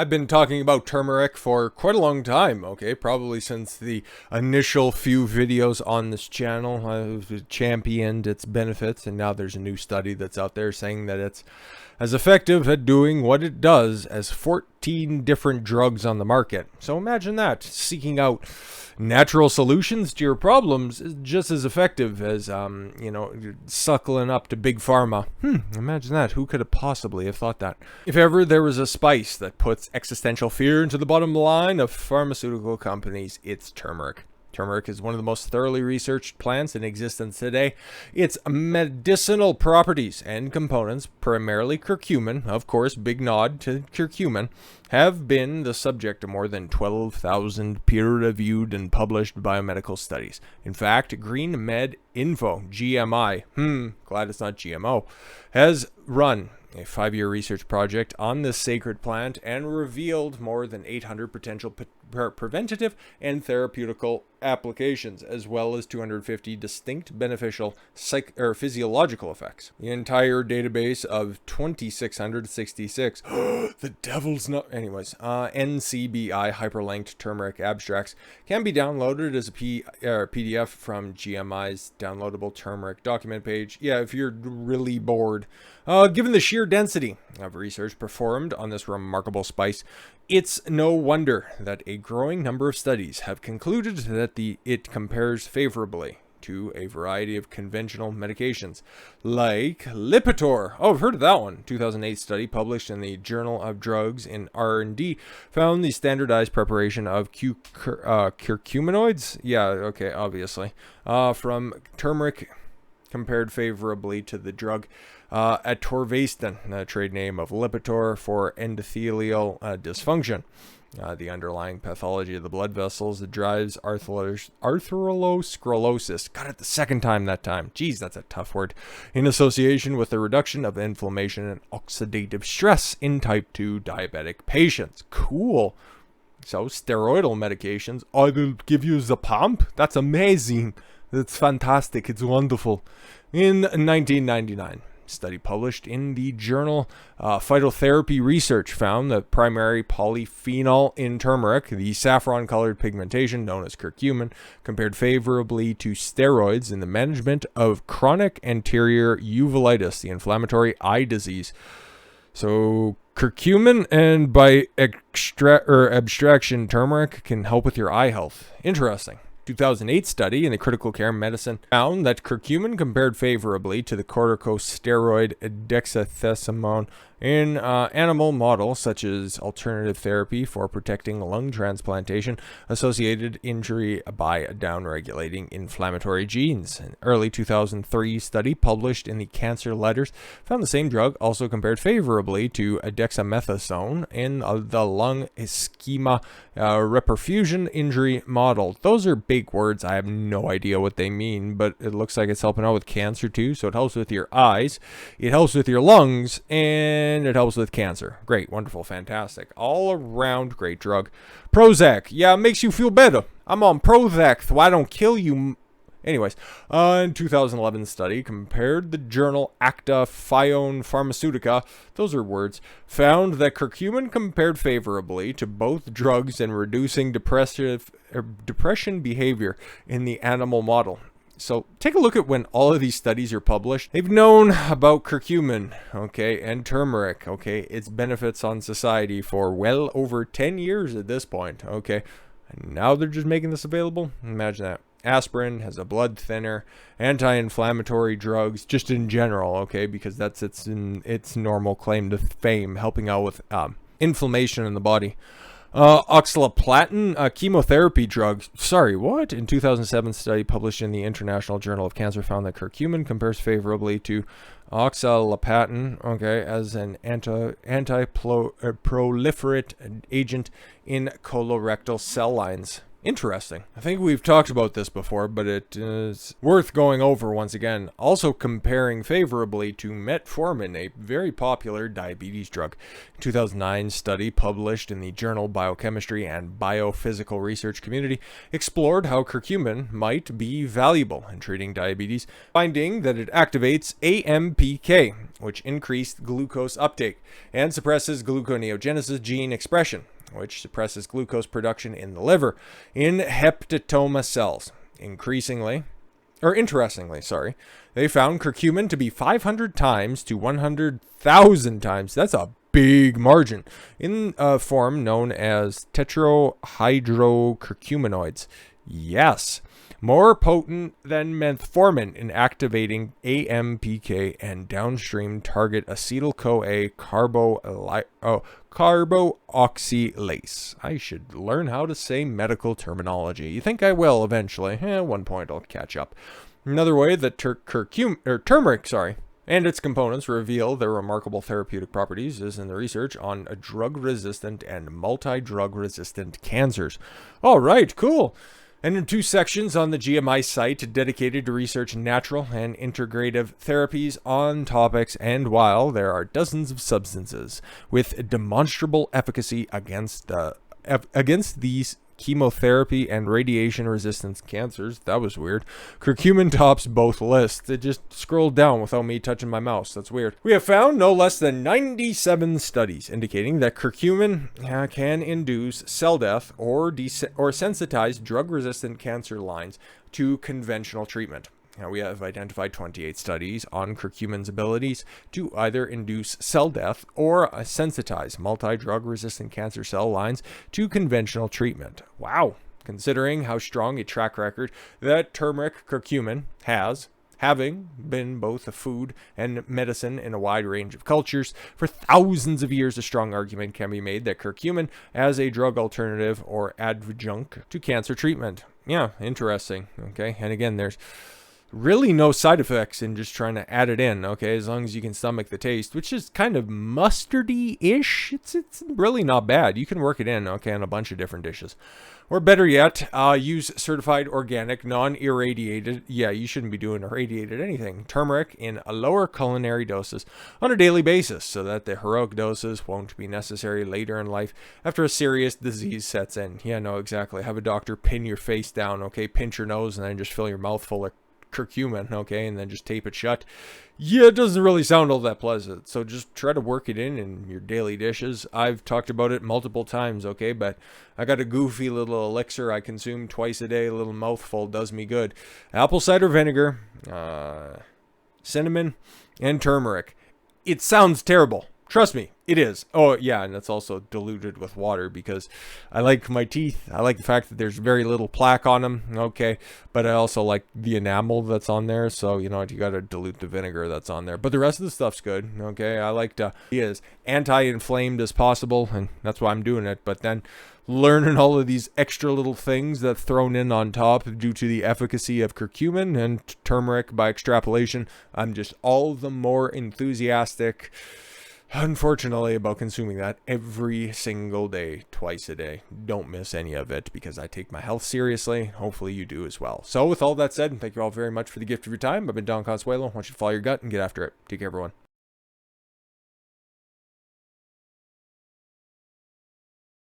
I've been talking about turmeric for quite a long time, okay? Probably since the initial few videos on this channel. I've championed its benefits, and now there's a new study that's out there saying that it's as effective at doing what it does as 14 different drugs on the market. So imagine that, seeking out natural solutions to your problems is just as effective as, suckling up to big pharma. Imagine that. Who could have possibly have thought that? If ever there was a spice that puts existential fear into the bottom line of pharmaceutical companies, it's turmeric. Turmeric is one of the most thoroughly researched plants in existence today. Its medicinal properties and components, primarily curcumin, of course, big nod to curcumin, have been the subject of more than 12,000 peer-reviewed and published biomedical studies. In fact, Green Med Info, GMI, glad it's not GMO, has run a 5-year research project on this sacred plant and revealed more than 800 potential preventative and therapeutical applications, as well as 250 distinct beneficial physiological effects. The entire database of 2,666, the devil's not, NCBI hyperlinked turmeric abstracts can be downloaded as a PDF from GMI's downloadable turmeric document page. Yeah, if you're really bored. Given the sheer density of research performed on this remarkable spice, it's no wonder that a growing number of studies have concluded that it compares favorably to a variety of conventional medications, like Lipitor. Oh, I've heard of that one. 2008 study published in the Journal of Drugs in R&D found the standardized preparation of curcuminoids, obviously, from turmeric compared favorably to the drug atorvastatin, the trade name of Lipitor, for endothelial dysfunction. The underlying pathology of the blood vessels that drives atherosclerosis. Got it the second time that time. Geez, that's a tough word. In association with the reduction of inflammation and oxidative stress in type 2 diabetic patients. Cool. So, steroidal medications. I will give you the pump? That's amazing. That's fantastic. It's wonderful. In 1999. Study published in the journal Phytotherapy Research found that primary polyphenol in turmeric, the saffron-colored pigmentation known as curcumin, compared favorably to steroids in the management of chronic anterior uveitis, the inflammatory eye disease. So curcumin and by abstraction turmeric can help with your eye health. Interesting. 2008 study in the critical care medicine found that curcumin compared favorably to the corticosteroid dexamethasone in animal models, such as alternative therapy for protecting lung transplantation, associated injury by downregulating inflammatory genes. An early 2003 study published in the Cancer Letters found the same drug also compared favorably to dexamethasone in the lung ischemia reperfusion injury model. Those are big words. I have no idea what they mean, but it looks like it's helping out with cancer too. So it helps with your eyes, it helps with your lungs, and it helps with cancer. Great, wonderful, fantastic. All around great drug. Prozac. Yeah, it makes you feel better. I'm on Prozac, so I don't kill you. Anyways, in 2011 study compared the journal Acta Phyone Pharmaceutica, those are words, found that curcumin compared favorably to both drugs in reducing depression behavior in the animal model. So take a look at when all of these studies are published. They've known about curcumin, and turmeric, its benefits on society for well over 10 years at this point, And now they're just making this available? Imagine that. Aspirin has a blood thinner, anti-inflammatory drugs, just in general, because that's its normal claim to fame, helping out with inflammation in the body. Oxaliplatin, chemotherapy drugs. Sorry, what? In 2007 study published in the International Journal of Cancer found that curcumin compares favorably to oxaliplatin, as an anti-proliferate agent in colorectal cell lines. Interesting. I think we've talked about this before, but it is worth going over once again. Also comparing favorably to metformin, a very popular diabetes drug. 2009 study published in the journal Biochemistry and Biophysical Research Community explored how curcumin might be valuable in treating diabetes, finding that it activates AMPK, which increased glucose uptake, and suppresses gluconeogenesis gene expression, which suppresses glucose production in the liver, in hepatoma cells. Interestingly, they found curcumin to be 500 times to 100,000 times. That's a big margin in a form known as tetrahydrocurcuminoids. Yes, more potent than metformin in activating AMPK and downstream target acetyl-CoA carboxylase. I should learn how to say medical terminology. You think I will eventually? At one point I'll catch up. Another way that turmeric, and its components reveal their remarkable therapeutic properties is in the research on drug-resistant and multi-drug-resistant cancers. All right, cool. And in 2 sections on the GMI site dedicated to research natural and integrative therapies on topics, and while there are dozens of substances with demonstrable efficacy against these chemotherapy and radiation resistance cancers. That was weird. Curcumin tops both lists. It just scrolled down without me touching my mouse. That's weird. We have found no less than 97 studies indicating that curcumin can induce cell death or sensitize drug-resistant cancer lines to conventional treatment. Now, we have identified 28 studies on curcumin's abilities to either induce cell death or sensitize multi-drug resistant cancer cell lines to conventional treatment. Wow. Considering how strong a track record that turmeric curcumin has, having been both a food and medicine in a wide range of cultures for thousands of years, a strong argument can be made that curcumin as a drug alternative or adjunct to cancer treatment. Yeah, interesting. Okay, and again, there's really no side effects in just trying to add it in, okay, as long as you can stomach the taste, which is kind of mustardy-ish. It's really not bad. You can work it in, okay, on a bunch of different dishes. Or better yet, use certified organic, non-irradiated, yeah, you shouldn't be doing irradiated anything, turmeric in lower culinary doses on a daily basis so that the heroic doses won't be necessary later in life after a serious disease sets in. Yeah, no, exactly. Have a doctor pin your face down, okay, pinch your nose, and then just fill your mouth full of curcumin, okay, and then just tape it shut. Yeah, it doesn't really sound all that pleasant, so just try to work it in your daily dishes. I've talked about it multiple times, okay, but I got a goofy little elixir I consume twice a day. A little mouthful does me good. Apple cider vinegar, cinnamon, and turmeric. It sounds terrible. Trust me, it is. Oh, yeah, and it's also diluted with water because I like my teeth. I like the fact that there's very little plaque on them, okay, but I also like the enamel that's on there, so, you know, you got to dilute the vinegar that's on there. But the rest of the stuff's good, okay? I like to be as anti-inflamed as possible, and that's why I'm doing it, but then learning all of these extra little things that's thrown in on top due to the efficacy of curcumin and turmeric by extrapolation, I'm just all the more enthusiastic, unfortunately, about consuming that every single day, twice a day. Don't miss any of it because I take my health seriously. Hopefully you do as well. So with all that said, thank you all very much for the gift of your time. I've been Don Consuelo. I want you to follow your gut and get after it. Take care, everyone.